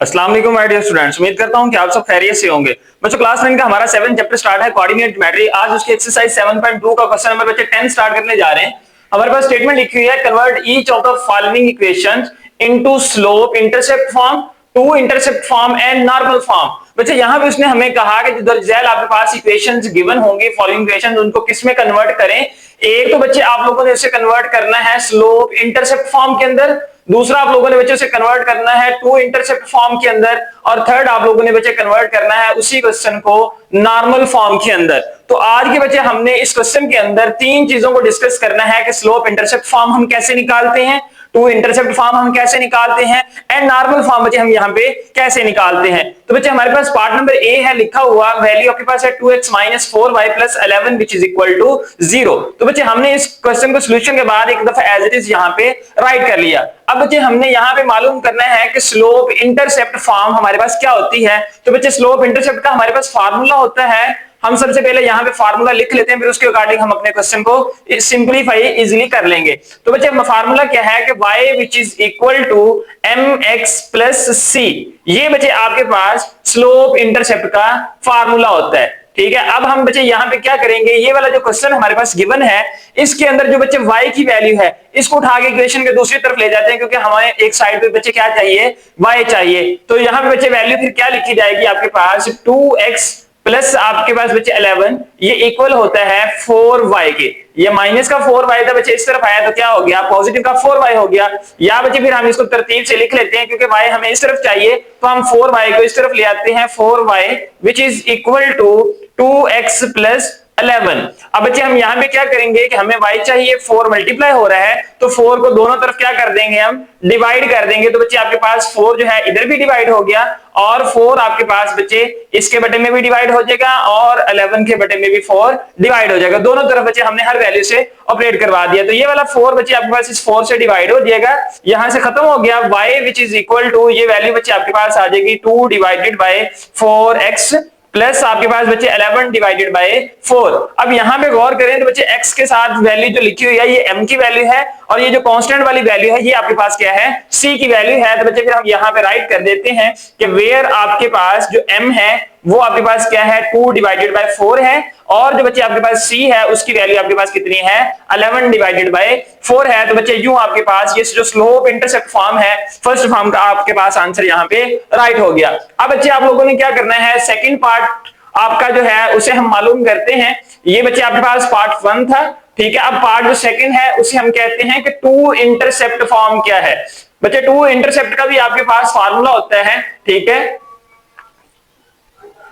अस्सलाम वालेकुम my dear students, उम्मीद करता हूं कि आप सब खैरियत से होंगे। बच्चों क्लास 9 का हमारा 7 चैप्टर स्टार्ट है कोऑर्डिनेट ज्योमेट्री। आज उसकी एक्सरसाइज 7.2 का क्वेश्चन नंबर बच्चे 10 स्टार्ट करने जा रहे हैं। हमारे पास स्टेटमेंट लिखी हुई है, convert each of the following equations into slope intercept form, two intercept form and normal form. बच्चे यहाँ पे उसने हमें कहा कि जो दरअसल आपके पास इक्वेशंस गिवन होंगे फॉलोइंग इक्वेशंस, उनको किस में कन्वर्ट करें। एक तो बच्चे आप लोगों ने इसे कन्वर्ट करना है स्लोप इंटरसेप्ट फॉर्म के अंदर, दूसरा आप लोगों ने बच्चे से कन्वर्ट करना है टू इंटरसेप्ट फॉर्म के अंदर, और थर्ड आप लोगों ने बच्चे कन्वर्ट करना है उसी क्वेश्चन को नॉर्मल फॉर्म के अंदर। तो आज के बच्चे हमने इस क्वेश्चन के अंदर तीन चीजों को डिस्कस करना है कि स्लोप इंटरसेप्ट फॉर्म हम कैसे निकालते हैं, टू इंटरसेप्ट फॉर्म हम कैसे निकालते हैं, एंड नॉर्मल फॉर्म बच्चे हम यहाँ पे कैसे निकालते हैं। तो बच्चे हमारे पास पार्ट नंबर ए है, लिखा हुआ वैल्यू आपके पास है 2x - 4y + 11 which is equal to 0। तो बच्चे हमने इस क्वेश्चन को सोल्यूशन के बाद एक दफा एज इट इज यहाँ पे राइट कर लिया। अब बच्चे हमने यहाँ पे मालूम करना है कि स्लोप इंटरसेप्ट फॉर्म हमारे पास क्या होती है। तो बच्चे स्लोप इंटरसेप्ट का हमारे पास फार्मूला होता है, हम सबसे पहले यहाँ पे फार्मूला लिख लेते हैं, फिर उसके अकॉर्डिंग हम अपने क्वेश्चन को सिंपलीफाई इजीली कर लेंगे। तो बच्चे फार्मूला क्या है कि y which is equal to mx + c, ये बच्चे आपके पास स्लोप इंटरसेप्ट का फार्मूला होता है। ठीक है, अब हम बच्चे यहाँ पे क्या करेंगे, ये वाला जो क्वेश्चन हमारे पास गिवन है इसके अंदर जो बच्चे y की वैल्यू है इसको उठा के इक्वेशन के दूसरी तरफ ले जाते हैं, क्योंकि हमें एक साइड पे बच्चे क्या चाहिए, y चाहिए। तो यहाँ पे बच्चे वैल्यू फिर क्या लिखी जाएगी आपके पास 2x प्लस आपके पास बच्चे 11, ये इक्वल होता है 4y के। ये माइनस का 4y था बच्चे, इस तरफ आया तो क्या हो गया, पॉजिटिव का 4y हो गया। या बच्चे फिर हम इसको तरतीब से लिख लेते हैं, क्योंकि y हमें इस तरफ चाहिए तो हम 4y को इस तरफ ले आते हैं, 4y which is equal to 2x + 11। अब बच्चे हम यहाँ पे क्या करेंगे कि हमें y चाहिए, 4 मल्टीप्लाई हो रहा है तो 4 को दोनों तरफ क्या कर देंगे, हम डिवाइड कर देंगे। तो बच्चे आपके पास 4 जो है इधर भी डिवाइड हो गया, और 4 आपके पास बच्चे इसके बटे में भी डिवाइड हो जाएगा, और 11 के बटे में भी 4 डिवाइड हो जाएगा। दोनों तरफ बच्चे हमने हर वैल्यू से ऑपरेट करवा दिया। तो ये वाला 4 बच्चे आपके पास इस 4 से डिवाइड हो जाएगा, यहां से खत्म हो गया। y which is equal to, ये वैल्यू बच्चे आपके पास आ जाएगी 2 डिवाइडेड बाय 4x प्लस आपके पास बच्चे 11 डिवाइडेड बाय 4। अब यहाँ पे गौर करें तो बच्चे x के साथ वैल्यू जो लिखी हुई है ये m की वैल्यू है, और ये जो कांस्टेंट वाली वैल्यू है ये आपके पास क्या है, c की वैल्यू है। तो बच्चे फिर हम यहाँ पे राइट कर देते हैं कि वेयर आपके पास जो m है वो आपके पास क्या है, 2 डिवाइडेड बाय 4 है, और जो बच्चे आपके पास c है उसकी वैल्यू आपके पास कितनी है, 11 डिवाइडेड बाय 4 है। तो बच्चे यूं आपके पास ये जो स्लोप इंटरसेप्ट फॉर्म है फर्स्ट फॉर्म का आपके पास आंसर यहाँ पे राइट हो गया। अब बच्चे आप लोगों ने क्या करना है, सेकंड पार्ट आपका जो है उसे हम मालूम करते हैं। ये बच्चे आपके पास पार्ट 1 था, ठीक है। अब पार्ट जो सेकंड है उसे हम कहते हैं कि टू इंटरसेप्ट फॉर्म क्या है। बच्चे टू इंटरसेप्ट का भी आपके पास फार्मूला होता है, ठीक है।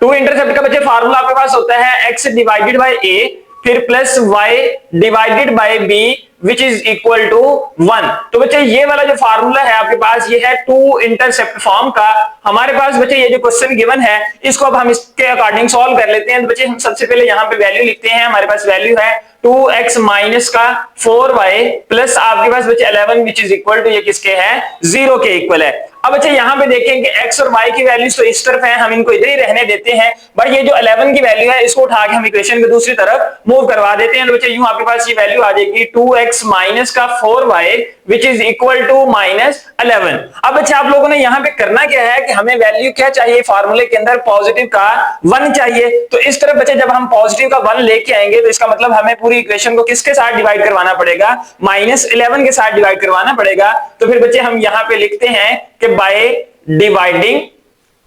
टू इंटरसेप्ट का बच्चे फार्मूला आपके पास होता है x डिवाइडेड बाय a फिर plus y divided by b which is equal to 1। तो बच्चे ये वाला जो फार्मूला है आपके पास ये है टू इंटरसेप्ट फॉर्म का। हमारे पास बच्चे ये जो क्वेश्चन गिवन है इसको अब हम इसके अकॉर्डिंग सॉल्व कर लेते हैं। तो बच्चे हम सबसे पहले यहाँ पे वैल्यू लिखते हैं, हमारे पास वैल्यू है 2x माइनस का 4y प्लस आपके पास बच्चे 11 विच इज इक्वल टू, ये किसके है, 0 के इक्वल है। अब बच्चे यहाँ पे देखें कि x और y की वैल्यूज तो इस तरफ है, हम इनको इधर ही रहने देते हैं। भाई ये जो 11 की वैल्यू है इसको उठा के हम इक्वेशन के दूसरी तरफ मूव करवा देते हैं। तो बच्चे यूं आपके पास ये वैल्यू आ जाएगी 2x माइनस का 4y which is equal to -11। अब बच्चे आप लोगों ने यहाँ पे करना क्या है कि हमें वैल्यू क्या चाहिए, फार्मूले के अंदर पॉजिटिव का 1 चाहिए। तो इस तरफ बच्चे जब हम पॉजिटिव का 1 लेके आएंगे तो इसका मतलब हमें पूरी इक्वेशन को किसके साथ डिवाइड करवाना पड़ेगा, -11 के साथ डिवाइड करवाना पड़ेगा। तो फिर बच्चे हम यहाँ पे लिखते हैं कि बाय डिवाइडिंग,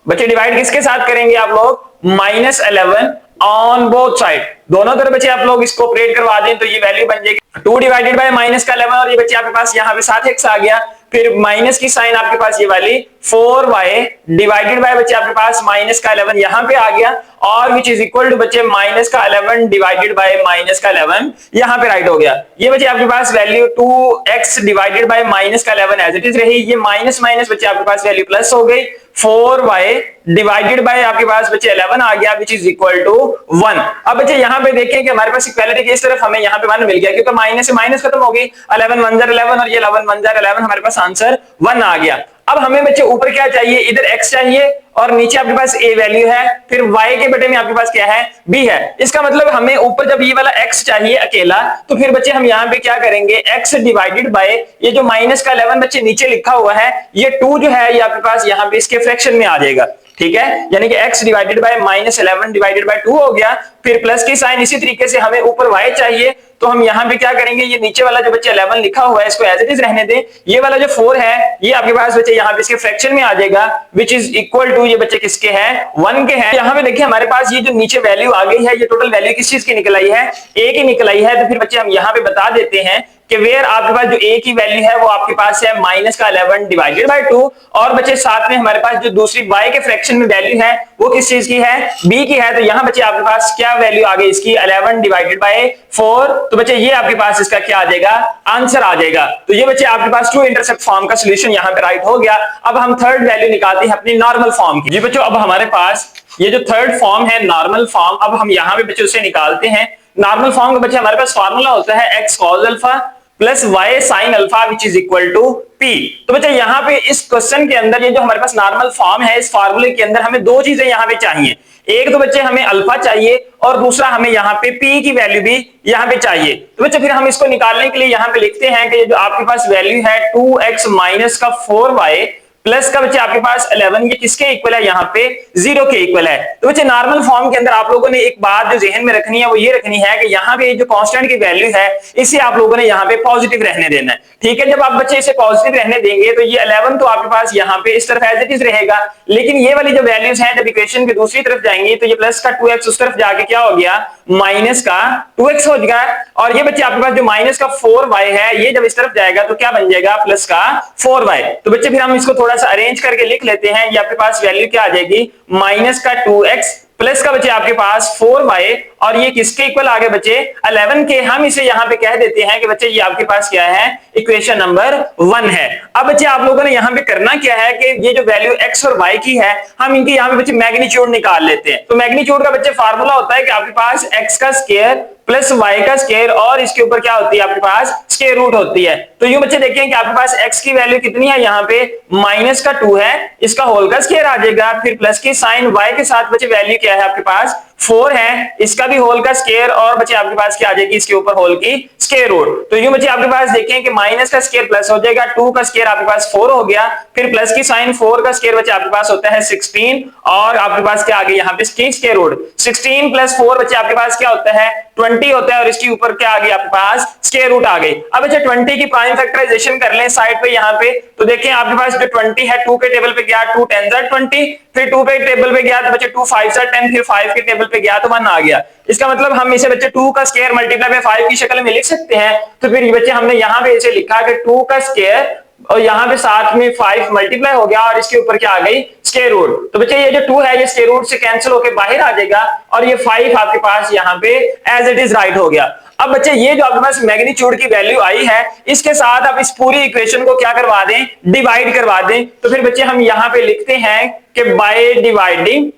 बच्चे डिवाइड किसके साथ करेंगे आप लोग, -11 ऑन बोथ साइड, दोनों तरफ बच्चे आप लोग इसको ऑपरेट करवा दें तो ये वैल्यू बन जाएगी 2 डिवाइडेड बाय -11, और ये बच्चे आपके पास यहाँ पे साथ x आ गया, फिर माइनस की साइन आपके पास ये वाली 4y डिवाइडेड बाय बच्चे आपके पास -11 यहाँ पे आ गया, और विच इज इक्वल टू बच्चे -11 डिवाइडेड बाय -11 यहाँ पे राइट हो गया। ये बच्चे आपके पास value 2x divided by -11 as it is रही, ये माइनस माइनस बच्चे आपके पास वैल्यू प्लस हो गई, 4y डिवाइडेड बाय आपके पास बच्चे 11 आ गया विच इज इक्वल टू 1। अब बच्चे यहाँ पे देखें कि हमारे पास इक्वालिटी की इस तरफ हमें यहाँ पे 1 मिल गया, क्योंकि माइनस से माइनस खत्म हो गई, 11 1 11 और ये 11 1 11 हमारे पास आंसर 1 आ गया। अब हमें बच्चे ऊपर क्या चाहिए, इधर x चाहिए और नीचे आपके पास a वैल्यू है, फिर y के बटे में आपके पास क्या है, b है। इसका मतलब हमें ऊपर जब ये वाला x चाहिए अकेला, तो फिर बच्चे हम यहाँ पे क्या करेंगे, x डिवाइडेड बाय ये जो माइनस का 11 बच्चे नीचे लिखा हुआ है, ये 2 जो है ये आपके पास यहाँ पे इसके फ्रैक्शन में आ जाएगा, ठीक है, यानी कि x divided bye minus 11 divided by 2 हो गया। फिर प्लस की साइन, इसी तरीके से हमें ऊपर y चाहिए, तो हम यहाँ पे क्या करेंगे, ये नीचे वाला जो बच्चे 11 लिखा हुआ है इसको एज इट इज रहने दें, ये वाला जो 4 है ये आपके पास बच्चे यहाँ पे इसके फ्रैक्शन में आ जाएगा, विच इज इक्वल टू ये बच्चे किसके हैं, 1 के हैं। यहाँ पे देखिए हमारे पास ये जो नीचे वैल्यू आ गई है, ये टोटल वैल्यू किस चीज की निकल आई है, a की निकल आई है। तो फिर बच्चे हम यहाँ पे बता देते हैं कि वेयर आपके पास जो a की वैल्यू है वो आपके पास है माइनस का 11 डिवाइडेड बाय 2, और बच्चे साथ में हमारे पास जो दूसरी y के फ्रैक्शन में वैल्यू है वो किस चीज की है, b की है। तो यहाँ बच्चे आपके पास क्या वैल्यू आ गई इसकी, 11 डिवाइडेड बाय 4। तो बच्चे ये आपके पास इसका क्या आ जाएगा, आंसर आ जाएगा। तो ये बच्चे आपके पास टू इंटरसेप्ट फॉर्म का सोल्यूशन यहाँ पे राइट हो गया। अब हम थर्ड वैल्यू निकालते हैं अपनी नॉर्मल फॉर्म की। जी बच्चों, अब हमारे पास ये जो थर्ड फॉर्म है नॉर्मल फॉर्म, अब हम यहाँ पे बच्चे उसे निकालते हैं। नॉर्मल फॉर्म का बच्चे हमारे पास फॉर्मूला होता है x cos alpha plus y sin alpha which is equal to p। तो बच्चे यहाँ पे इस क्वेश्चन के अंदर ये जो हमारे पास नॉर्मल फॉर्म है, इस फार्मूले के अंदर हमें दो चीजें यहाँ पे चाहिए, एक तो बच्चे हमें अल्फा चाहिए और दूसरा हमें यहाँ पे p की वैल्यू भी यहाँ पे चाहिए। तो बच्चे फिर हम इसको निकालने के लिए यहाँ पे लिखते हैं कि ये जो आपके पास वैल्यू है 2x माइनस का 4y प्लस का बच्चे आपके पास 11, ये किसके इक्वल है, यहाँ पे 0 के इक्वल है। तो बच्चे नॉर्मल फॉर्म के अंदर आप लोगों ने एक बात जो जहन में रखनी है वो ये रखनी है कि यहाँ पे जो कांस्टेंट की वैल्यू है इसे आप लोगों ने यहाँ पे पॉजिटिव रहने देना है, ठीक है। जब आप बच्चे इसे पॉजिटिव रहने देंगे तो ये 11 तो आपके पास यहाँ पे इस तरफ एज इट इज रहेगा, लेकिन ये वाली जो वैल्यूज हैं जब इक्वेशन की दूसरी तरफ जाएंगी तो ये प्लस का 2x उस तरफ जाके क्या हो गया, माइनस का 2x हो जाएगा, और ये बच्चे आपके पास जो माइनस का 4y है ये जब इस तरफ जाएगा तो क्या बन जाएगा, प्लस का 4y। तो बच्चे फिर हम इसको थोड़ा सा अरेंज करके लिख लेते हैं। ये आपके पास वैल्यू क्या आ जाएगी, माइनस का 2x प्लस का बच्चे आपके पास 4y, और ये किसके इक्वल आ गए बच्चे, 11 के। हम इसे यहाँ पे कह देते हैं कि बच्चे ये आपके पास क्या है, इक्वेशन नंबर 1 है। अब बच्चे आप लोगों ने यहाँ पे करना क्या है कि ये जो वैल्यू x और y की है हम इनके यहाँ पे बच्चे मैग्नीट्यूड निकाल लेते हैं। तो मैग्नीट्यूड का बच्चे फार्मूला होता है कि आपके पास x का स्क्वायर प्लस y का स्क्वायर और इसके ऊपर क्या होती है, आपके पास स्क्वायर रूट होती है। तो यूं बच्चे देखें कि आपके पास x की वैल्यू कितनी है, यहाँ पे माइनस का 2 है, इसका होल का स्क्वायर आ जाएगा, फिर प्लस की साइन y के साथ बच्चे वैल्यू क्या है आपके पास 4 है, इसका भी होल का स्क्वायर, और बच्चे आपके पास क्या आ जाएगी, इसके ऊपर होल की स्क्वायर रूट। तो यूं बच्चे आपके पास देखें कि माइनस का स्क्वायर प्लस हो जाएगा, 2 का स्क्वायर आपके पास 4 हो गया, फिर प्लस की साइन 4 का स्क्वायर बच्चे आपके पास होता है 16, और आपके पास क्या आ गया यहाँ पे स्क्वायर रूट 16 प्लस 4 बच्चे आपके पास क्या होता है 20 होता है, और इसके ऊपर क्या आ गया आपके पास स्क्वायर रूट आ गई। अब अच्छा 20 की प्राइम फैक्टराइजेशन कर लें साइड पे यहाँ पे, तो देखें आपके पास जो 20 है 2 के टेबल पे गया 2 10 20, फिर 2 पे टेबल पे गया तो बच्चे 2 5 10, फिर 5 के टेबल पे गया तो 1 आ गया। इसका मतलब हम इसे बच्चे 2 का स्क्वायर मल्टीप्लाई बाय 5 की शक्ल में लिख सकते हैं। तो फिर बच्चे हमने यहाँ पे इसे लिखा कि 2 का स्क्वायर और यहाँ पे साथ में 5 मल्टीप्लाई हो गया और इसके ऊपर क्या आ गई स्क्वायर रूट। तो बच्चे ये जो 2 है ये स्क्वायर रूट से कैंसिल होकर बाहर आ जाएगा, और ये 5 आपके पास यहाँ पे एज इट इज राइट हो गया। अब बच्चे ये जो आपके पास मैग्नीट्यूड की वैल्यू आई है इसके साथ आप इस पूरी इक्वेशन को क्या करवा दें, डिवाइड करवा दें। तो फिर बच्चे हम यहाँ पे लिखते हैं कि बाय डिवाइडिंग,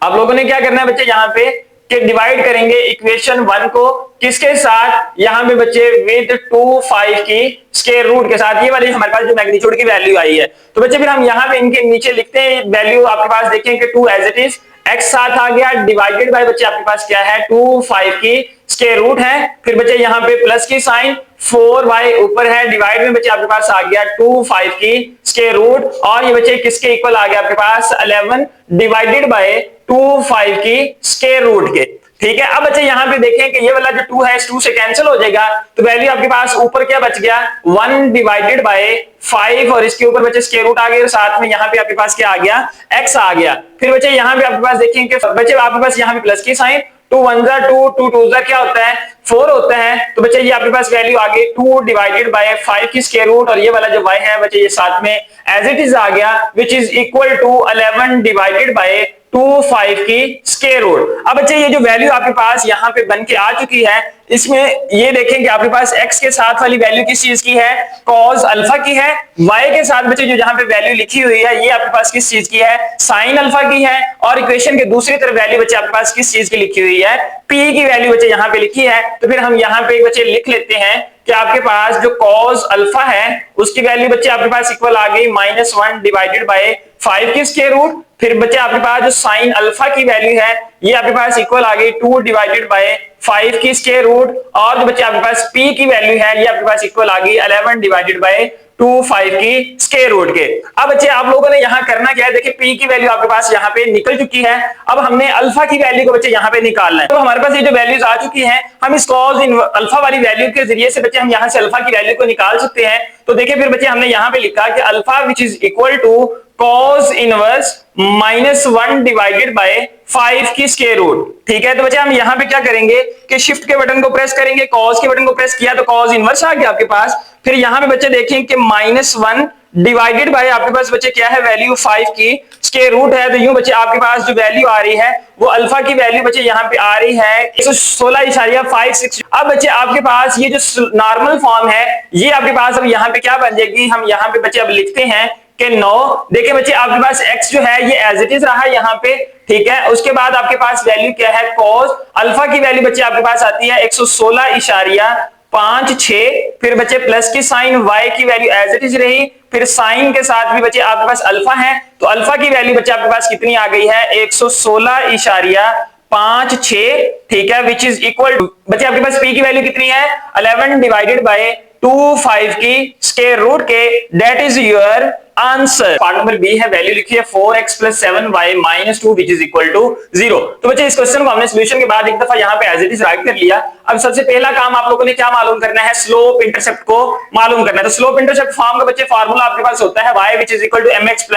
आप लोगों ने क्या करना है बच्चे यहाँ पे कि डिवाइड करेंगे इक्वेशन 1 को किसके साथ, यहाँ पे बच्चे विद 2 5 की स्क्वायर रूट के साथ, ये वाली हमारे पास जो मैग्नीट्यूड की वैल्यू आई है। तो बच्चे फिर हम यहाँ पे इनके नीचे लिखते हैं वैल्यू आपके पास देखें कि 2 एज इट इज, x साथ आ गया डिवाइडेड बाय बच्चे आपके पास क्या है 2 5 की स्क्वायर रूट है, फिर बच्चे यहाँ पे प्लस की साइन 4y ऊपर है, डिवाइड में बच्चे आपके पास आ गया 2 5 की स्क्वायर रूट, और ये बच्चे किसके इक्वल आ गया आपके पास 11 डिवाइडेड बाय 2 5 की स्क्वायर रूट के, ठीक है। अब बच्चे यहाँ पे देखें कि ये वाला जो 2 है इस 2 से कैंसिल हो जाएगा, तो वैल्यू आपके पास ऊपर क्या बच गया 1 डिवाइडेड बाय 5, और इसके ऊपर बच्चे स्क्वायर रूट आ गया, और साथ में यहाँ पे आपके पास क्या आ गया x आ गया। फिर बच्चे यहाँ पे आपके पास देखें कि बच्चे आपके पास यहाँ पे प्लस की साइन 2 1 जा 2 2 2 जा क्या होता है 4 होता है। तो बच्चे ये आपके पास वैल्यू आ गई 2 डिवाइडेड बाय 5 की स्क्वायर रूट, और ये वाला जो y है बच्चे ये साथ में एज इट इज आ गया which is equal to 11 divided by 25 की स्क्वायर रूट। अब बच्चे ये जो वैल्यू आपके पास यहाँ पे बन के आ चुकी है, इसमें ये देखें कि आपके पास x के साथ वाली वैल्यू किस चीज की है, cos अल्फा की है। y के साथ बच्चे जो जहां पे वैल्यू लिखी हुई है ये आपके पास किस चीज की है, sin अल्फा की है। और इक्वेशन के दूसरी तरफ वैल्यू बच्चे आपके पास किस चीज की लिखी हुई है, p की वैल्यू बच्चे यहाँ पे लिखी है। तो फिर हम यहाँ पे बच्चे लिख लेते हैं कि आपके पास जो cos अल्फा है उसकी वैल्यू बच्चे आपके पास इक्वल आ गई -1 डिवाइडेड बाय 5 की स्क्वायर रूट। फिर बच्चे आपके पास जो साइन अल्फा की वैल्यू है ये आपके पास इक्वल आ गई 2 डिवाइडेड बाय 5 की स्क्वायर रूट। और जो बच्चे आपके पास p की वैल्यू है ये आपके पास इक्वल आ गई 11 डिवाइडेड बाय 25 की स्क्वायर रूट के। अब बच्चे आप लोगों ने यहाँ करना क्या है, देखिए p की वैल्यू आपके पास यहाँ पे निकल चुकी है। अब हमने अल्फा की वैल्यू को बच्चे यहाँ पे निकालना है। तो हमारे पास ये जो वैल्यूज आ चुकी हैं, हम इस cos अल्फा वाली वैल्यू के जरिए से बच्चे हम यहाँ से अल्फा की वैल्यू को निकाल सकते हैं। तो देखिए फिर बच्चे हमने यहाँ पे लिखा कि alpha which is equal to cos inverse -1 divided by 5 की स्क्वायर रूट। ठीक है, तो बच्चे हम यहाँ पे क्या करेंगे कि शिफ्ट के बटन को प्रेस करेंगे, cos के बटन को प्रेस किया तो cos इनवर्स आ गया आपके पास। फिर यहाँ पे बच्चे देखें कि -1 डिवाइडेड बाय आपके पास बच्चे क्या है, वैल्यू 5 की स्क्वायर रूट है। तो यूं बच्चे आपके पास जो वैल्यू आ रही है वो अल्फा की वैल्यू बच्चे यहाँ पे आ रही है 116.56। अब बच्चे आपके पास ये जो नॉर्मल फॉर्म है ये आपके पास अब यहाँ पे क्या बन जाएगी, हम यहाँ पे बच्चे अब लिखते हैं कि 9। देखिए बच्चे आपके पास x जो है ये एज इट इज रहा यहाँ पे, ठीक है। उसके बाद आपके पास वैल्यू क्या है, cos अल्फा की वैल्यू बच्चे आपके पास आती है 116.56। फिर बच्चे प्लस की साइन y की वैल्यू एज इट इज रही, फिर साइन के साथ भी बच्चे आपके पास अल्फा है तो अल्फा की वैल्यू बच्चे आपके पास कितनी आ गई है, 116.56। ठीक है, विच इज इक्वल टू बच्चे आपके पास p की वैल्यू कितनी है, 11 डिवाइडेड बाय 25 की स्क्वायर रूट के। That is your answer. Part number B है, वैल्यू लिखी है 4x + 7y - 2 which is equal to 0। तो बच्चे इस क्वेश्चन को हमने सॉल्यूशन के बाद एक दफा यहाँ पे एज इट इज राइट कर लिया। अब सबसे पहला काम आप लोगों ने क्या मालूम करना है, स्लोप इंटरसेप्ट को मालूम करना है। तो स्लोप इंटरसेप्ट फॉर्म का बच्चे फार्मूला आपके पास होता है y which is equal to mx +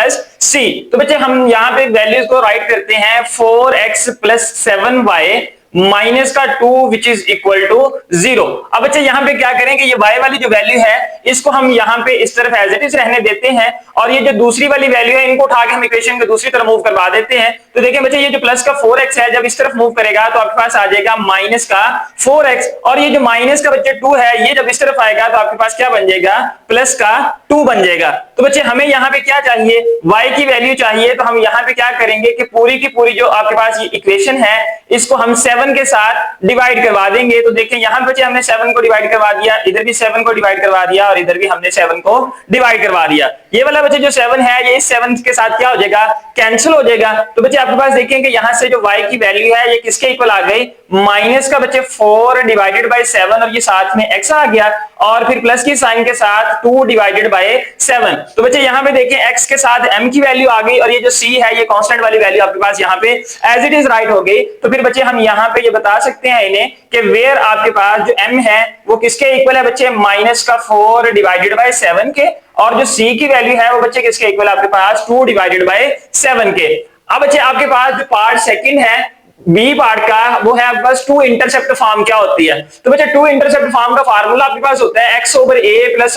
c। तो बच्चे हम यहाँ पे वैल्यूज को राइट करते हैं 4x + 7y माइनस का 2 विच इज इक्वल टू 0। अब बच्चे यहाँ पे क्या करें कि ये y वाली जो वैल्यू है इसको हम यहाँ पे इस तरफ एज इट इज रहने देते हैं और ये जो दूसरी वाली वैल्यू है इनको उठा के हम इक्वेशन के दूसरी तरफ मूव करवा देते हैं। तो देखिए बच्चे ये जो प्लस का 4x है जब इस तरफ मूव करेगा तो आपके पास आ जाएगा माइनस का 4x, और ये जो माइनस का बच्चे 2 है ये जब इस तरफ आएगा तो आपके पास क्या बन जाएगा, प्लस का 2 बन जाएगा। तो बच्चे हमें यहाँ पे क्या चाहिए, y की वैल्यू चाहिए। तो हम यहाँ पे क्या करेंगे कि पूरी की पूरी जो आपके पास ये इक्वेशन है इसको हम 7 के साथ डिवाइड करवा देंगे। तो देखें यहाँ पे हमने 7 को डिवाइड करवा दिया, इधर भी 7 को डिवाइड करवा दिया और इधर भी हमने 7 को डिवाइड करवा दिया। ये वाला बच्चे जो 7 है ये इस 7 के साथ क्या हो जाएगा, कैंसिल हो जाएगा। तो बच्चे आपके पास देखें कि यहाँ से जो y की वैल्यू है ये किसके इक्वल आ गई, माइनस का बच्चे 4 डिवाइडेड बाय 7 और ये साथ में x आ गया और फिर प्लस की साइन के साथ 2 डिवाइडेड बाय 7। तो बच्चे यहाँ पे देखें x के साथ m की वैल्यू आ गई और ये जो c है ये कांस्टेंट वाली वैल्यू आपके पास यहाँ पे एज इट इज राइट हो गई। तो फिर बच्चे हम यहाँ पे ये बता सकते हैं इन्हें कि वेयर आपके पास जो m है वो किसके इक्वल है बच्चे, माइनस का 4 डिवाइडेड बाय 7 के, और जो c की वैल्यू है वो बच्चे किसके इक्वल आपके पास 2 डिवाइडेड बाय 7 के। अब बच्चे आपके पास जो पार्ट सेकंड है बी पार्ट का वो है आपके पास 2 इंटरसेप्ट फॉर्म क्या होती है। तो बच्चे 2 इंटरसेप्ट फॉर्म का फार्मूला आपके पास होता है x/a +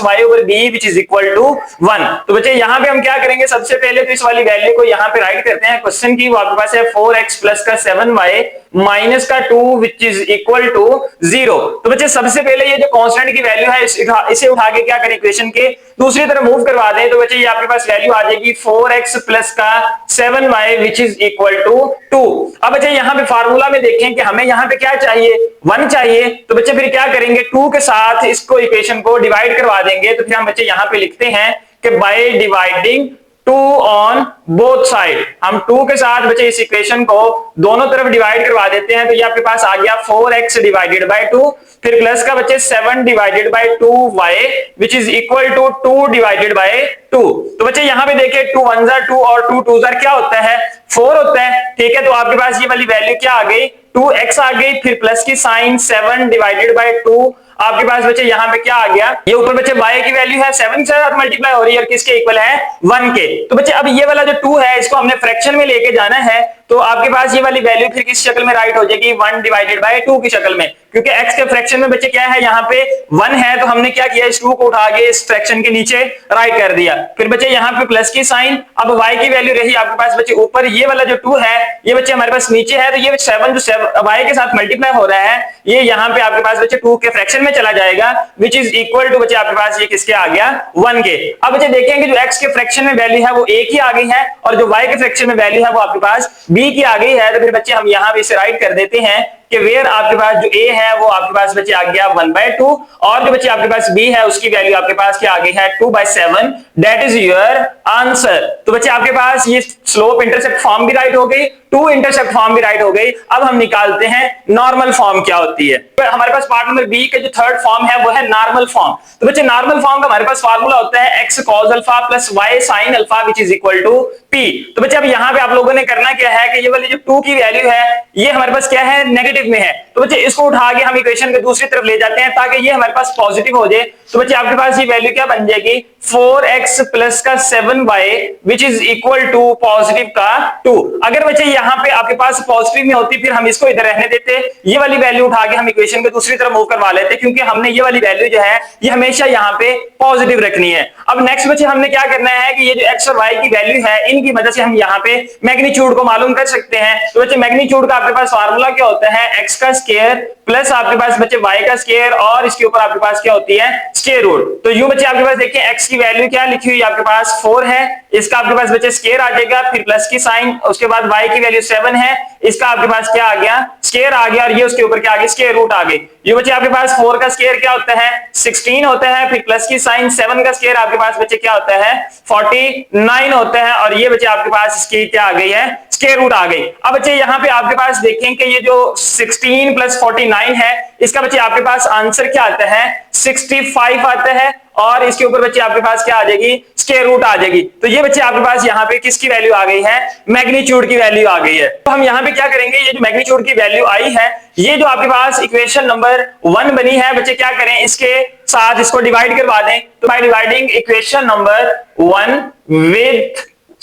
y/b which is equal to 1। तो बच्चे यहाँ पे हम क्या करेंगे, सबसे पहले तो इस वाली वैल्यू को यहाँ पे राइट करते हैं क्वेश्चन की, वो आपके पास है 4x + का 7y माइनस का 2 विच इज इक्वल टू 0। तो बच्चे सबसे पहले ये जो कांस्टेंट की वैल्यू है इसे उठा के क्या करें, इक्वेशन के दूसरी तरफ मूव करवा दें। तो बच्चे ये आपके पास वैल्यू आ जाएगी 4x + का 7y which is equal to 2। अब बच्चे यहाँ पे फार्मूला में देखें कि हमें यहाँ पे क्या चाहिए, 1 चाहिए। तो बच्चे फिर क्या करेंगे, 2 के साथ इसको इक्वेशन को डिवाइड करवा देंगे। तो फिर हम बच्चे यहाँ पे लिखते हैं कि by dividing 2 on both side, हम 2 के साथ बच्चे इस इक्वेशन को दोनों तरफ डिवाइड करवा देते हैं। तो ये आपके पास आ गया 4x डिवाइडेड बाय 2, फिर प्लस का बच्चे 7 divided by 2y which is equal to 2 divided by 2। तो बच्चे यहाँ पे देखिए 2 1 2 और 2 2 क्या होता है, 4 होता है। ठीक है, तो आपके पास ये वाली वैल्यू क्या आ गई, 2x आ गई, फिर प्लस की साइन 7 डिवाइडेड बाय 2 आपके पास बच्चे यहाँ पे क्या आ गया, ये ऊपर बच्चे y की वैल्यू है 7 से मल्टीप्लाई हो रही है और किसके इक्वल है 1 के। तो बच्चे अब ये वाला जो 2 है इसको हमने फ्रैक्शन में लेके जाना है। तो आपके पास ये वाली वैल्यू फिर किस शक्ल में राइट हो जाएगी, 1 डिवाइडेड बाय 2 की शक्ल में, क्योंकि x के फ्रैक्शन में बच्चे क्या है, यहाँ पे 1 है, तो हमने क्या किया, इस 2 को उठा के इस फ्रैक्शन के नीचे राइट कर दिया। फिर बच्चे यहाँ पे प्लस की साइन, अब y की वैल्यू रही आपके पास बच्चे ऊपर, ये वाला जो 2 है ये बच्चे हमारे पास नीचे है, तो ये 7 जो y के साथ मल्टीप्लाई हो रहा है ये यहाँ पे आपके पास बच्चे 2 के फ्रैक्शन में चला जाएगा, विच इज इक्वल टू बच्चे आपके पास ये किसके आ गया, 1 के। अब बच्चे देखेंगे जो x के फ्रैक्शन में वैल्यू है वो a की आ गई है, और जो y के फ्रैक्शन में वैल्यू है वो आपके पास b की आ गई है। तो फिर बच्चे हम यहाँ पे इसे राइट कर देते हैं कि वेयर आपके पास जो a है वो आपके पास बच्चे आ गया 1/2, और जो बच्चे आपके पास b है उसकी वैल्यू आपके पास क्या आ गई है, 2/7, दैट इज योर आंसर। तो बच्चे आपके पास ये स्लोप इंटरसेप्ट फॉर्म भी राइट हो गई, 2 इंटरसेप्ट फॉर्म भी राइट हो गई। अब हम निकालते हैं नॉर्मल फॉर्म क्या होती है। तो हमारे पास पार्ट नंबर बी का जो थर्ड फॉर्म है वो है नॉर्मल फॉर्म। तो बच्चे नॉर्मल फॉर्म का हमारे पास फार्मूला होता है x cos alpha plus y sin alpha which is equal to p। तो बच्चे अब यहाँ पे आप लोगों ने करना क्या है कि ये वाली जो 2 की वैल्यू है ये हमारे पास क्या है, नेगेटिव में है, तो बच्चे इसको उठा के हम इक्वेशन के दूसरी तरफ ले जाते हैं ताकि ये हमारे पास पॉजिटिव हो जाए। तो बच्चे आपके पास ये वैल्यू क्या बन जाएगी, 4x प्लस का 7y which is equal to positive का 2। अगर बच्चे यहाँ पे आपके पास पॉजिटिव में होती फिर हम इसको इधर रहने देते, ये वाली वैल्यू उठा के हम इक्वेशन के दूसरी तरफ मूव करवा लेते, क्योंकि हमने ये वाली वैल्यू जो है ये हमेशा यहाँ पे पॉजिटिव रखनी है। अब नेक्स्ट बच्चे हमने क्या करना है कि ये जो x और y की वैल्यू है इनकी मदद से हम यहाँ पे मैग्नीट्यूड को मालूम कर सकते हैं। तो बच्चे मैग्नीट्यूड का आपके पास फार्मूला क्या होता है, x का स्क्वायर प्लस आपके पास बच्चे y का स्क्वायर और इसके ऊपर आपके पास क्या होती है, स्क्वायर रूट। तो यूं बच्चे आपके पास देखिए x की वैल्यू क्या लिखी हुई आपके पास 4 है, इसका आपके पास बच्चे स्क्वायर आ जाएगा, फिर प्लस की साइन, उसके बाद y की वैल्यू 7 है, इसका आपके पास क्या आ गया, स्क्वायर आ गया, और ये उसके ऊपर क्या आ गया, स्क्वायर रूट आ गई। ये बच्चे आपके पास 4 का स्क्वायर क्या होता है, 16 होता है, फिर प्लस की साइन 7 का स्क्वायर आपके पास बच्चे क्या होता है, 49 होता है, और ये बच्चे आपके पास इसकी क्या आ गई है, स्क्वायर रूट आ गई। अब बच्चे यहाँ पे आपके पास देखें कि ये जो 16 प्लस 49 है इसका बच्चे आपके पास आंसर क्या आता है, 65 आता है, और इसके ऊपर बच्चे आपके पास क्या आ जाएगी, स्क्वायर रूट आ जाएगी। तो ये बच्चे आपके पास यहाँ पे किसकी वैल्यू आ गई है, मैग्नीट्यूड की वैल्यू आ गई है। तो हम यहाँ पे क्या करेंगे, ये जो मैग्नीट्यूड की वैल्यू आई है ये जो आपके पास इक्वेशन नंबर 1 बनी है बच्चे क्या करें, इसके साथ इसको डिवाइड करवा दें। तो by dividing equation number 1 with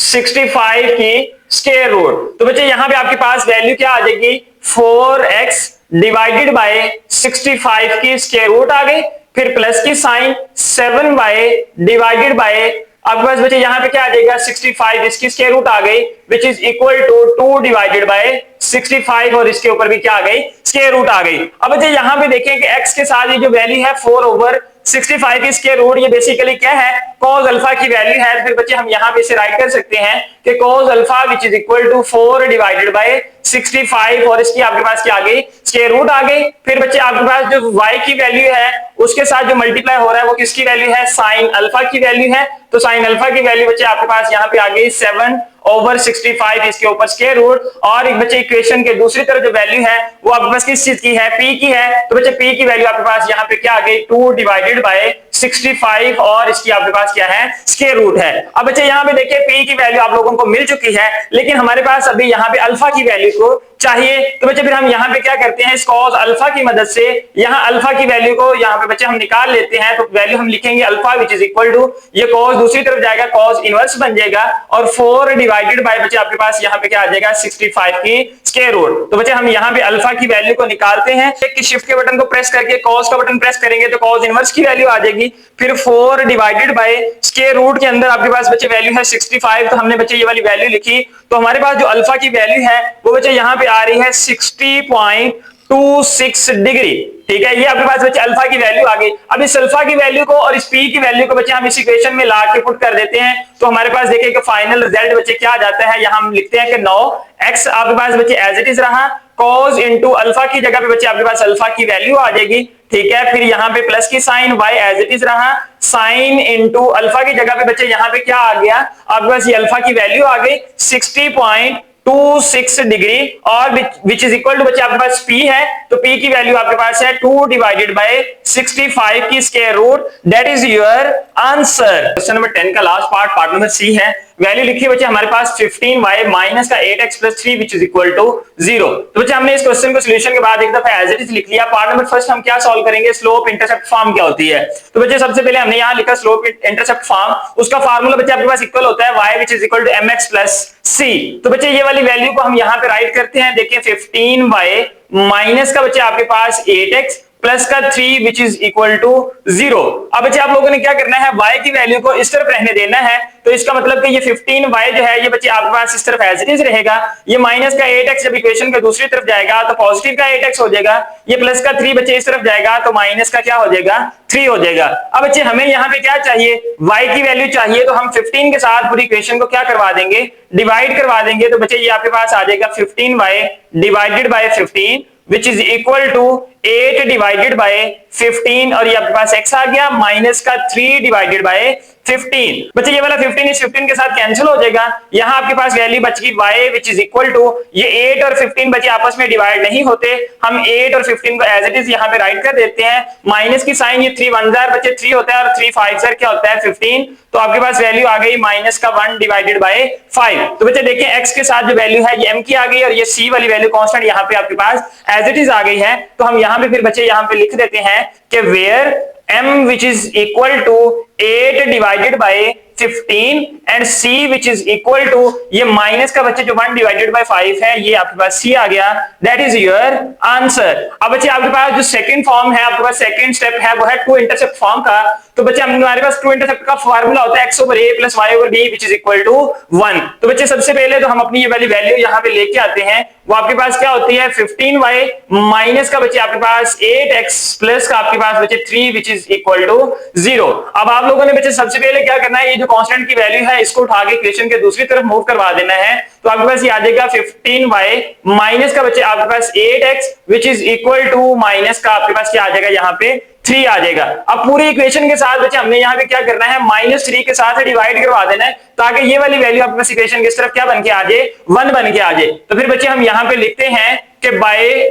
65 की स्क्वायर रूट, तो बच्चे यहाँ पे आपके पास वैल्यू क्या आ जाएगी, 4x डिवाइडेड बाय 65 की स्क्वायर रूट आ गई, फिर प्लस की साइन 7y डिवाइडेड बाय आपके पास बच्चे यहाँ पे क्या आ जाएगा, 65, इसकी स्क्वायर रूट आ गई which is equal to 2 divided by 65, और इसके ऊपर भी क्या आ गई, स्क्वायर रूट आ गई। अब बच्चे यहाँ पे देखें कि x के साथ ये जो वैल्यू है 4/65 की स्क्वायर रूट, ये बेसिकली क्या है, cos अल्फा की वैल्यू है। फिर बच्चे हम यहाँ पे इसे राइट कर सकते हैं कि cos alpha which is equal to 4 divided by 65, और इसकी आपके पास क्या आ गई, स्क्वायर रूट आ गई। फिर बच्चे आपके पास जो y की वैल्यू है उसके साथ जो मल्टीप्लाई हो रहा है वो किसकी वैल्यू है, साइन अल्फा की वैल्यू है। तो साइन अल्फा की वैल्यू बच्चे आपके पास यहाँ पे आ गई 7/65, इसके ऊपर स्क्वायर रूट, और एक बच्चे इक्वेशन के दूसरी तरफ जो वैल्यू है वो आपके पास किस चीज की है, p की है। तो बच्चे p की वैल्यू आपके पास यहाँ पे क्या आ गई, 2 डिवाइडेड बाय 65, और इसकी आपके पास क्या है, स्क्वायर रूट है। अब बच्चे यहाँ पे देखिए p की वैल्यू आप लोगों को मिल चुकी है, लेकिन हमारे पास अभी यहाँ पे अल्फा की वैल्यू को चाहिए। तो बच्चे फिर हम यहाँ पे क्या करते हैं, इस cos अल्फा की मदद से यहाँ अल्फा की वैल्यू को यहाँ पे बच्चे हम निकाल लेते हैं। तो वैल्यू हम लिखेंगे alpha which is equal to, ये cos दूसरी तरफ जाएगा, cos इनवर्स बन जाएगा, और 4 डिवाइडेड बाय बच्चे आपके पास यहाँ पे क्या आ जाएगा, 65 की स्क्वायर रूट। तो बच्चे हम यहाँ पे अल्फा की वैल्यू को निकालते हैं, कि शिफ्ट के बटन को प्रेस करके cos का बटन प्रेस करेंगे तो cos इनवर्स की वैल्यू आ जाएगी, फिर 4 डिवाइडेड बाय स्क्वायर रूट के अंदर आपके पास बच्चे वैल्यू है 65, तो हमने बच्चे ये वाली वैल्यू लिखी। तो हमारे पास जो अल्फा की वैल्यू है वो बच्चे यहाँ पे आ रही है 60.26 डिग्री, ठीक है। ये आपके पास बच्चे अल्फा की वैल्यू आ गई। अब इस अल्फा की वैल्यू को और इस p की वैल्यू को बच्चे हम इस इक्वेशन में ला के पुट कर देते हैं, तो हमारे पास देखिए कि फाइनल रिजल्ट बच्चे क्या आ जाता है, यहाँ हम लिखते हैं कि 9x आपके पास बच्चे एज इट इज रहा, cos इंटू अल्फा की जगह पे बच्चे आपके पास अल्फा की वैल्यू आ जाएगी, ठीक है। फिर यहाँ पे प्लस की sign y as it is रहा, साइन इंटू अल्फा की जगह पे बच्चे यहाँ पे क्या आ गया, आपके पास ये अल्फा की वैल्यू आ गई 60.26 डिग्री, और विच इज इक्वल टू बच्चे आपके पास p है, तो p की वैल्यू आपके पास है 2 डिवाइडेड बाय 65 की square root, that is your answer. Question number 10 का लास्ट पार्ट नंबर सी है। वैल्यू लिखी बच्चे हमारे पास 15y माइनस का 8x plus 3 which is equal to 0। तो बच्चे हमने इस क्वेश्चन को सोल्यूशन के बाद एक दफा एज इट इज लिख लिया। पार्ट नंबर फर्स्ट हम क्या सॉल्व करेंगे, स्लोप इंटरसेप्ट फॉर्म क्या होती है। तो बच्चे सबसे पहले हमने यहाँ लिखा स्लोप इंटरसेप्ट फॉर्म, उसका फार्मूला बच्चे आपके पास इक्वल होता है y which is equal to mx plus c। तो बच्चे ये वाली वैल्यू को हम यहाँ पे राइट करते हैं। देखिए 15y माइनस का बच्चे आपके पास 8x प्लस का 3 विच इज इक्वल टू 0। अब बच्चे आप लोगों ने क्या करना है, y की वैल्यू को इस तरफ रहने देना है। तो इसका मतलब कि ये 15y जो है ये बच्चे आपके पास इस तरफ एज इट इज रहेगा। ये माइनस का 8x जब इक्वेशन के दूसरी तरफ जाएगा तो पॉजिटिव का 8x हो जाएगा। ये प्लस का 3 बच्चे इस तरफ जाएगा तो माइनस का क्या हो जाएगा, 3 हो जाएगा। अब बच्चे हमें यहाँ पे क्या चाहिए, y की वैल्यू चाहिए। तो हम 15 के साथ पूरी इक्वेशन को क्या करवा देंगे, डिवाइड करवा देंगे। तो बच्चे ये आपके पास आ जाएगा 15y divided by 15 which is equal to 8 divided by 15 और ये आपके पास x आ गया माइनस का 3 डिवाइडेड बाय 15। बच्चे ये वाला 15 इस 15 के साथ कैंसिल हो जाएगा। यहाँ आपके पास वैल्यू बच गई y which is equal to, ये 8 और 15 बच्चे आपस में डिवाइड नहीं होते, हम 8 और 15 को एज इट इज यहाँ पे राइट कर देते हैं। माइनस की साइन ये 3 1 जार बच्चे 3 होता है और 3 5 जार क्या होता है 15। तो आपके पास वैल्यू आ गई माइनस का 1 डिवाइडेड बाय 5। तो बच्चे देखिए x के साथ जो वैल्यू है ये m की आ गई और ये c वाली वैल्यू कांस्टेंट यहाँ पे आपके पास एज इट इज आ गई है। तो हम यहाँ पे फिर बच्चे यहाँ पे लिख देते हैं कि where m which is equal to 8 divided by 15 and c which is equal to, ये माइनस का बच्चे जो 1 डिवाइडेड बाय 5 है ये आपके पास c आ गया। That is your answer. अब बच्चे आपके पास जो सेकंड फॉर्म है, आपके पास सेकंड स्टेप है वो है टू इंटरसेप्ट फॉर्म का। तो बच्चे हमारे पास टू इंटरसेप्ट का फार्मूला होता है x over a plus y over b which is equal to 1। तो बच्चे सबसे पहले तो हम अपनी ये वाली वैल्यू यहाँ पे लेके आते हैं। वो आपके पास क्या होती है 15y माइनस का बच्चे आपके पास 8x प्लस का आपके पास बच्चे 3 विच इज इक्वल टू 0। अब आप लोगों ने बच्चे सबसे पहले क्या करना है, ये जो कांस्टेंट की वैल्यू है इसको उठा के इक्वेशन के दूसरी तरफ मूव करवा देना है। तो आपके पास ये आ जाएगा 15y माइनस का बच्चे आपके पास 8x which is equal to minus का आपके पास क्या आ जाएगा यहाँ पे 3 आ जाएगा। अब पूरी इक्वेशन के साथ बच्चे हमने यहाँ पे क्या करना है, -3 के साथ डिवाइड करवा देना है ताकि ये वाली वैल्यू आपके पास इक्वेशन की तरफ क्या बन के आ जाए, 1 बन के आ जाए। तो फिर बच्चे हम यहाँ पे लिखते हैं कि by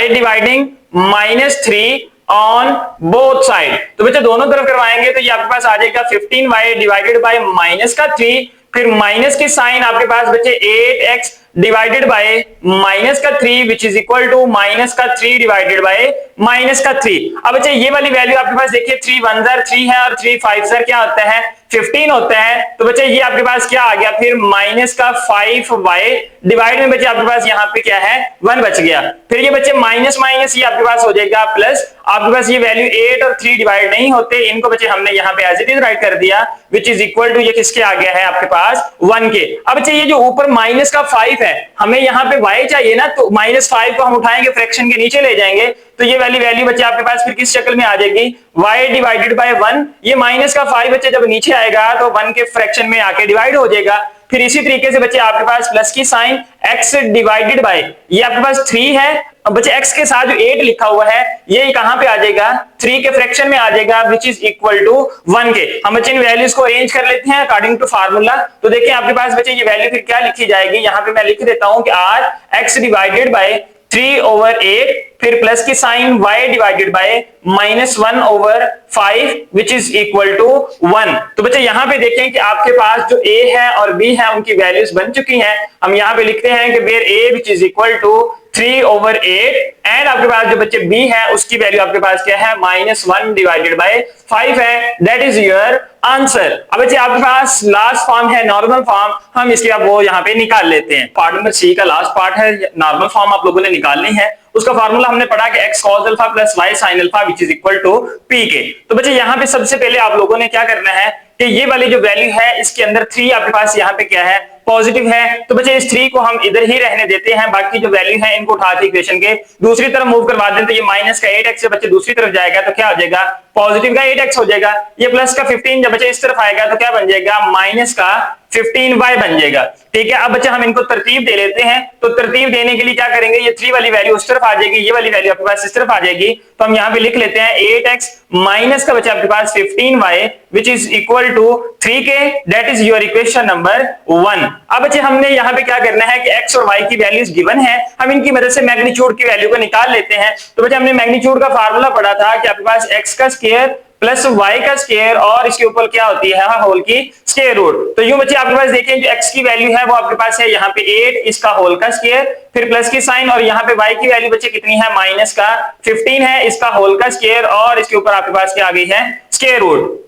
dividing -3 on both side. तो बच्चे दोनों तरफ करवाएंगे तो ये आपके पास आ जाएगा 15y डिवाइडेड बाय माइनस का 3, फिर माइनस की साइन आपके पास बच्चे 8x डिवाइडेड बाय माइनस का 3 which is equal to minus का 3 डिवाइडेड बाय माइनस का 3। अब बच्चे ये वाली वैल्यू आपके पास देखिए 3 1 जार 3 है और 3 5 जार क्या होता है 15 होता है। तो बच्चे ये आपके पास क्या आ गया फिर माइनस का 5y डिवाइड में बच्चे आपके पास यहाँ पे क्या है 1 बच गया। फिर ये बच्चे माइनस माइनस ये आपके पास हो जाएगा प्लस, आपके पास ये वैल्यू 8 और 3 डिवाइड नहीं होते, इनको बच्चे हमने यहाँ पे एज इट इज राइट कर दिया विच इज इक्वल टू ये किसके आ गया है आपके पास 1 के। अब बच्चे ये जो ऊपर माइनस का 5 है हमें यहाँ पे y चाहिए ना, तो -5 को हम उठाएंगे फ्रैक्शन के नीचे ले जाएंगे तो ये वाली वैल्यू बच्चे आपके पास फिर किस शक्ल में आ जाएगी y डिवाइडेड बाय 1। ये माइनस का 5 बच्चे जब नीचे आएगा तो 1 के फ्रैक्शन में आके डिवाइड हो जाएगा। फिर इसी तरीके से बच्चे आपके पास प्लस की साइन x डिवाइडेड बाय ये आपके पास 3 है। अब बच्चे x के साथ जो 8 लिखा हुआ है ये कहां पे आ जाएगा 3 के फ्रैक्शन में आ जाएगा विच इज इक्वल टू 1 के। हम बच्चे इन वैल्यूज को अरेंज कर लेते हैं अकॉर्डिंग टू फार्मूला। तो देखिए आपके पास बच्चे ये वैल्यू फिर क्या लिखी जाएगी, यहाँ पे मैं लिख देता हूं कि r x divided by 3 over 8 फिर प्लस की sign y divided by -1 over 5 which is equal to 1। तो बच्चे यहाँ पे देखें कि आपके पास जो a है और b है उनकी वैल्यूज बन चुकी हैं। हम यहाँ पे लिखते हैं कि where a which is equal to 3 over 8 and आपके पास जो बच्चे b है उसकी वैल्यू आपके पास क्या है -1 डिवाइडेड बाय 5 है। That is your answer. अब बच्चे आपके पास लास्ट फॉर्म है नॉर्मल फॉर्म, हम इसके अब वो यहाँ पे निकाल लेते हैं। पार्ट नंबर सी का लास्ट पार्ट है, नॉर्मल फॉर्म आप लोगों ने निकालनी है। उसका फार्मूला हमने पढ़ा कि x cos alpha plus y sin alpha which is equal to p के। तो बच्चे यहाँ पे सबसे पहले आप लोगों ने क्या करना है कि ये वाली जो वैल्यू है इसके अंदर 3 आपके पास यहाँ पे क्या है पॉजिटिव है। तो बच्चे इस 3 को हम इधर ही रहने देते हैं, बाकी जो वैल्यू है इनको उठा के इक्वेशन के दूसरी तरफ मूव करवा दें। तो ये माइनस का 8x से बच्चे दूसरी तरफ जाएगा तो क्या हो जाएगा पॉजिटिव का 8x हो जाएगा। ये प्लस का 15 जब बच्चे इस तरफ आएगा तो क्या बन जाएगा माइनस का 15y बन जाएगा। ठीक है, अब बच्चे हम इनको तरतीब दे लेते हैं। तो तरतीब देने के लिए क्या करेंगे, ये 3 वाली वैल्यू उस तरफ आ जाएगी, ये वाली वैल्यू आपके पास इस तरफ आ जाएगी। तो हम यहाँ पे लिख लेते हैं 8x माइनस का बच्चे आपके पास 15y which is equal to 3k। That is your equation number 1। अब बच्चे हमने यहाँ पे क्या करना है कि x और y की वैल्यूज गिवन है, हम इनकी मदद से मैग्नीट्यूड की वैल्यू को निकाल लेते हैं। तो बच्चे हमने मैग्नीट्यूड का फार्मूला पढ़ा था कि आपके पास x का स्क्वायर प्लस वाई का स्क्वायर और इसके ऊपर क्या होती है होल की स्क्वायर रूट। तो यूं बच्चे आपके पास देखें जो x की वैल्यू है वो आपके पास है यहाँ पे 8, इसका होल का स्क्वायर, फिर प्लस की साइन, और यहाँ पे y की वैल्यू बच्चे कितनी है माइनस का 15 है, इसका होल का स्क्वायर और इसके ऊपर आपके पास क्या आ गई है स्क्वायर रूट।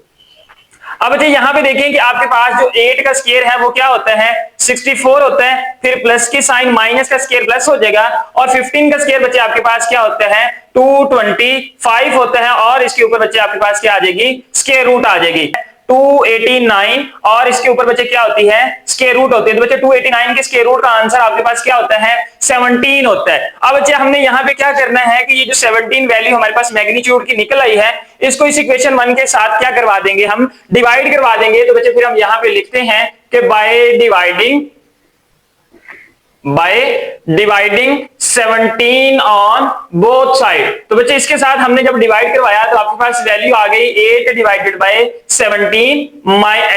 अब बच्चे यहाँ पे देखें कि आपके पास जो 8 का स्क्वायर है वो क्या होता है 64 होता है, फिर प्लस की साइन माइनस का स्क्वायर प्लस हो जाएगा, और 15 का स्क्वायर बच्चे आपके पास क्या होता है 225 होता है, और इसके ऊपर बच्चे आपके पास क्या आ जाएगी स्क्वायर रूट आ जाएगी 289, और इसके ऊपर बच्चे क्या होती है स्क्वायर रूट होती है। तो बच्चे 289 के स्क्वायर रूट का आंसर आपके पास क्या होता है 17 होता है। अब बच्चे हमने यहाँ पे क्या करना है कि ये जो 17 वैल्यू हमारे पास मैग्नीट्यूड की निकल आई है, इसको इस इक्वेशन 1 के साथ क्या करवा देंगे हम डिवाइड करवा देंगे। तो बच्चे फिर हम यहाँ पे लिखते हैं कि by dividing 17 on both side. तो बच्चे इसके साथ हमने जब डिवाइड करवाया तो आपके पास वैल्यू आ गई 8 डिवाइडेड बाय 17,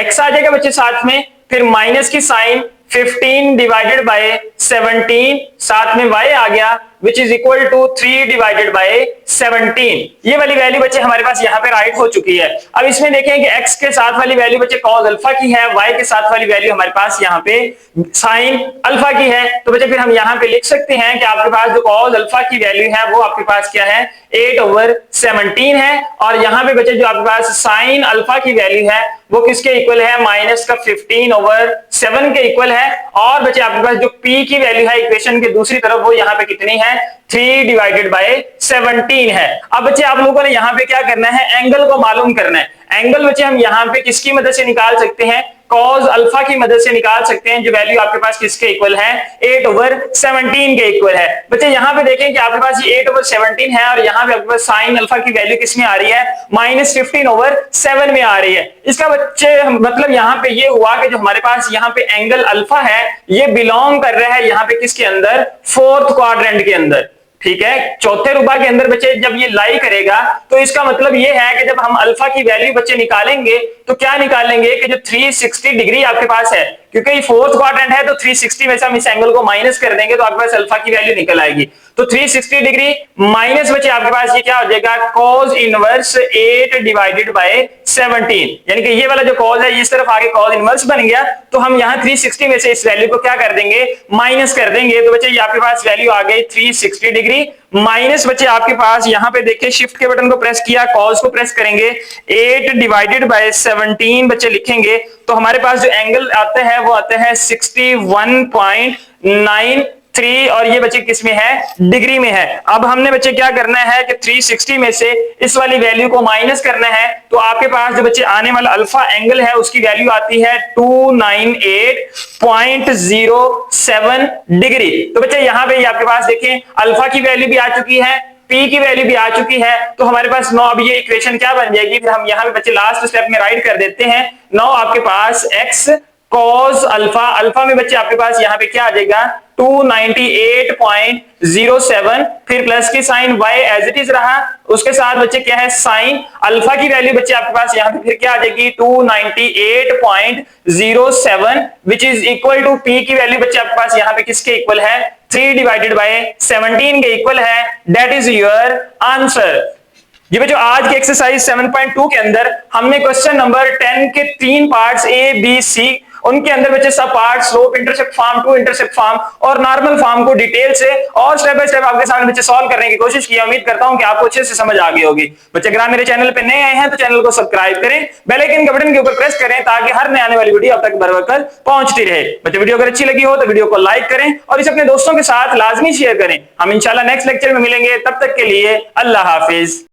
x आ जाएगा बच्चे साथ में, फिर माइनस की साइन 15 डिवाइडेड बाय 17, साथ में y आ गया which is equal to 3 divided by 17। ये वाली वैल्यू बच्चे हमारे पास यहाँ पे राइट हो चुकी है। अब इसमें देखें कि x के साथ वाली वैल्यू बच्चे कॉस अल्फा की है, y के साथ वाली वैल्यू हमारे पास यहाँ पे साइन अल्फा की है। तो बच्चे फिर हम यहाँ पे लिख सकते हैं कि आपके पास जो कॉस अल्फा की वैल्यू है वो आपके पास क्या है 8/17 है, और यहाँ पे बच्चे जो आपके पास साइन अल्फा की वैल्यू है वो किसके इक्वल है माइनस का 15/7 के इक्वल है, और बच्चे आपके पास जो p की वैल्यू है इक्वेशन के दूसरी तरफ वो यहाँ पे कितनी है 3 डिवाइडेड बाय 17 है। अब बच्चे आप लोगों ने यहाँ पे क्या करना है एंगल को मालूम करना है। एंगल बच्चे हम यहाँ पे किसकी मदद से निकाल सकते हैं कॉस अल्फा की मदद से निकाल सकते हैं, जो वैल्यू आपके पास किसके इक्वल है 8/17 के इक्वल है। बच्चे यहाँ पे देखें कि आपके पास ये 8/17 है, और यहाँ पे आपके पास साइन अल्फा की वैल्यू किसमें आ रही है -15/7 में आ रही है। इसका बच्चे मतलब यहाँ पे ये हुआ कि जो हमारे पास यहाँ पे एंगल अल्फा है ये बिलोंग कर रहा है यहाँ पे किसके अंदर फोर्थ क्वाड्रेंट के अंदर, ठीक है चौथे रुबा के अंदर बच्चे जब ये लाई करेगा तो इसका मतलब ये है कि जब हम अल्फा की वैल्यू बच्चे निकालेंगे तो क्या निकालेंगे कि जो 360 डिग्री आपके पास है, क्योंकि ये फोर्थ क्वाड्रेंट है तो 360 में से हम इस एंगल को माइनस कर देंगे तो आपके पास अल्फा की वैल्यू निकल आएगी। तो 360 डिग्री माइनस बच्चे आपके पास ये क्या हो जाएगा cos इनवर्स 8 डिवाइडेड बाय 17, यानी कि ये वाला जो cos है इस तरफ आगे cos इनवर्स बन गया, तो हम यहाँ 360 में से इस वैल्यू को क्या कर देंगे माइनस कर देंगे। तो बच्चे ये आपके पास वैल्यू आ गई 360 डिग्री माइनस बच्चे आपके पास यहाँ पे देखिए शिफ्ट के बटन को प्रेस किया, cos को प्रेस करेंगे 8 डिवाइडेड बाय 17 बच्चे लिखेंगे तो हमारे पास जो एंगल आता है वो आता है 61.93, और ये बच्चे किस में है डिग्री में है। अब हमने बच्चे क्या करना है कि 360 में से इस वाली वैल्यू को माइनस करना है, तो आपके पास जो बच्चे आने वाला अल्फा एंगल है उसकी वैल्यू आती है 298.07 डिग्री। तो बच्चे यहाँ पे आपके पास देखें अल्फा की वैल्यू भी आ चुकी है, p की वैल्यू भी आ चुकी है, तो हमारे पास 9 अब ये इक्वेशन क्या बन जाएगी, फिर हम यहाँ पे बच्चे लास्ट स्टेप में राइट कर देते हैं 9 आपके पास x cos अल्फा, अल्फा में बच्चे आपके पास यहाँ पे क्या आ जाएगा 298.07, फिर प्लस की sign y as it is रहा, उसके साथ बच्चे क्या है साइन अल्फा की वैल्यू बच्चे आपके पास यहाँ पे फिर क्या आ जाएगी 298.07 which is equal to p की वैल्यू बच्चे आपके पास यहाँ पे किसके इक्वल है 3 डिवाइडेड बाय 17 के इक्वल है, दैट इज योर आंसर। ये बच्चों आज के एक्सरसाइज 7.2 के अंदर हमने क्वेश्चन नंबर 10 के 3 पार्ट्स ए बी सी उनके अंदर बच्चे सब part slope intercept form two intercept form और नॉर्मल फॉर्म को डिटेल से और स्टेप बाय स्टेप आपके सामने बच्चे सॉल्व करने की कोशिश की। उम्मीद करता हूं कि आपको अच्छे से समझ आ गई होगी। बच्चे अगर आप मेरे चैनल पे नए आए हैं तो चैनल को सब्सक्राइब करें, बेल आइकन के बटन के ऊपर प्रेस करें ताकि हर नए आने वाली वीडियो आप तक बर वक्त पहुंचती रहे। बच्चे वीडियो अगर अच्छी लगी हो तो वीडियो को लाइक करें और इसे अपने दोस्तों के साथ लाजमी शेयर करें। हम इंशाल्लाह नेक्स्ट लेक्चर में मिलेंगे, तब तक के लिए अल्लाह हाफिज।